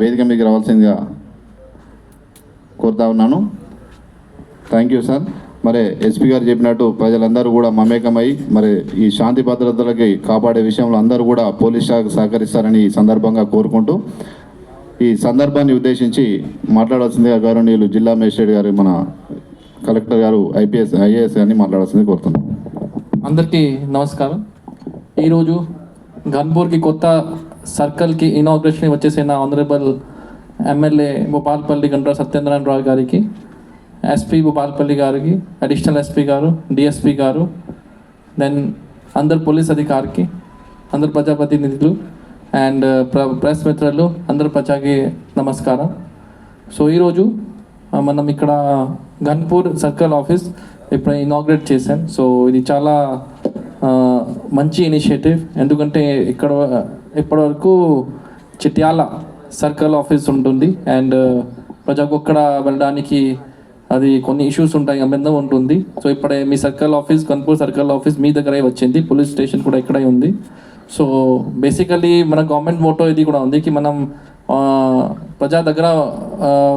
వేదిక మీకు రావాల్సిందిగా కోరుతా ఉన్నాను. Thank you sir. మరి ఎస్పీ గారు చెప్పినట్టు ప్రజలందరూ కూడా మమేకమై మరి ఈ శాంతి భద్రతలకి కాపాడే విషయంలో అందరూ కూడా పోలీస్ శాఖ సహకరిస్తారని ఈ సందర్భంగా కోరుకుంటూ ఈ సందర్భాన్ని ఉద్దేశించి మాట్లాడాల్సిందిగా గౌరవనీయులు జిల్లా మేజిస్ట్రేట్ గారు, మన కలెక్టర్ గారు, ఐఏఎస్ గారిని మాట్లాడాల్సింది కోరుతున్నాం. అందరికీ నమస్కారం. ఈరోజు గన్పూర్కి కొత్త సర్కిల్కి ఇనాగ్రేషన్ వచ్చేసిన ఆనరబుల్ ఎమ్మెల్యే భూపాలపల్లి గండ్ర సత్యేంద్రనారాయణ రావు గారికి, ఎస్పీ భూపాలపల్లి గారికి, అడిషనల్ ఎస్పీ గారు, డిఎస్పీ గారు, దెన్ అందరు పోలీస్ అధికారికి, అందరు ప్రజాప్రతినిధులు అండ్ ప్రెస్ మిత్రులు అందరు ప్రజాకి నమస్కారం. సో ఈరోజు మనం ఇక్కడ గన్పూర్ సర్కిల్ ఆఫీస్ ఇప్పుడు ఇనాగ్రేట్ చేశాం. సో ఇది చాలా మంచి ఇనిషియేటివ్. ఎందుకంటే ఇప్పటివరకు చిట్యాల సర్కిల్ ఆఫీస్ ఉంటుంది అండ్ ప్రజలకు ఒక్కడ వెళ్ళడానికి అది కొన్ని ఇష్యూస్ ఉంటాయి, అభ్యంతరం ఉంటుంది. సో ఇప్పుడే మీ circle office, Ganpur circle office మీ దగ్గరే వచ్చింది. పోలీస్ స్టేషన్ కూడా ఇక్కడే ఉంది. సో బేసికలీ మన గవర్నమెంట్ మోటో ఇది కూడా ఉంది కి మనం ప్రజా దగ్గర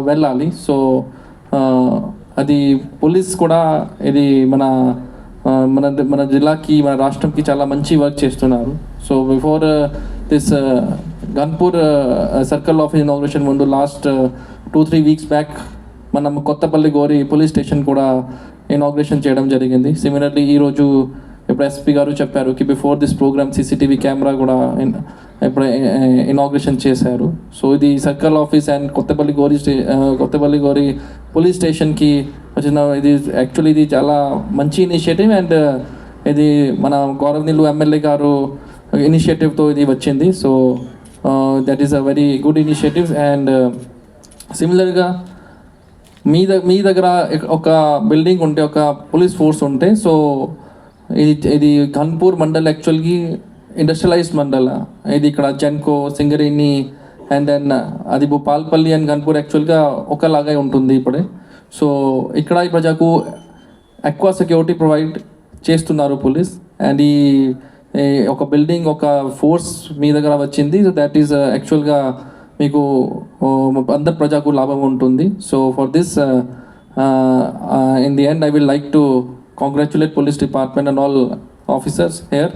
వెళ్ళాలి. సో అది పోలీస్ కూడా ఇది మన మన మన జిల్లాకి, మన రాష్ట్రంకి చాలా మంచి వర్క్ చేస్తున్నారు. So before this Ghanpur circle office inauguration ముందు లాస్ట్ 2-3 వీక్స్ బ్యాక్ మనం కొత్తపల్లి గోరి పోలీస్ స్టేషన్ కూడా ఇనాగ్రేషన్ చేయడం జరిగింది. సిమిలర్లీ ఈరోజు ఇప్పుడు ఎస్పీ గారు చెప్పారు కి before this program CCTV camera కూడా ఇప్పుడు ఇనాగ్రేషన్ చేశారు. సో ఇది సర్కిల్ ఆఫీస్ అండ్ కొత్తపల్లి గోరి పోలీస్ స్టేషన్కి వచ్చిన ఇది యాక్చువల్లీ ఇది చాలా మంచి ఇనిషియేటివ్ అండ్ ఇది మన గౌరవనీయులు ఎమ్మెల్యే గారు ఇనిషియేటివ్తో ఇది వచ్చింది. So that is a very good initiative. And సిమిలర్గా మీ దగ్గర ఒక బిల్డింగ్ ఉంటే, ఒక పోలీస్ ఫోర్స్ ఉంటే, సో ఇది గన్పూర్ మండల్ యాక్చువల్గా ఇండస్ట్రియలైజ్డ్ మండల్. ఇది ఇక్కడ జెన్కో, సింగరేణి అండ్ దెన్ అది భూపాలపల్లి అండ్ గన్పూర్ యాక్చువల్గా ఒకలాగే ఉంటుంది ఇప్పుడే. సో ఇక్కడ ఈ ప్రజలకు ఎక్కువ సెక్యూరిటీ ప్రొవైడ్ చేస్తున్నారు పోలీస్. అండ్ ఈ ఒక బిల్డింగ్, ఒక ఫోర్స్ మీ దగ్గర వచ్చింది. సో దట్ ఈస్ యాక్చువల్గా మీకు అందరు ప్రజలకు లాభం ఉంటుంది. So for this in the end I will like to congratulate police department and all officers here.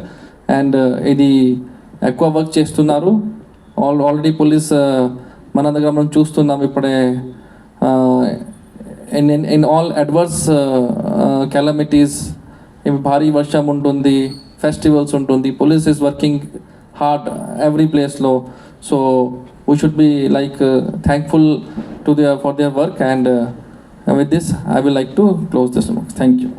And ఇది ఎక్కువ వర్క్ చేస్తున్నారు. ఆల్రెడీ పోలీస్ మన దగ్గర మనం చూస్తున్నాం ఇప్పుడే ఇన్ ఆల్ అడ్వర్స్ కెలమిటీస్, భారీ వర్షం ఉంటుంది, ఫెస్టివల్స్ ఉంటుంది, police is working hard every ప్లేస్లో. So we should be like thankful to for their work. And with this I will like to close this remarks. Thank you.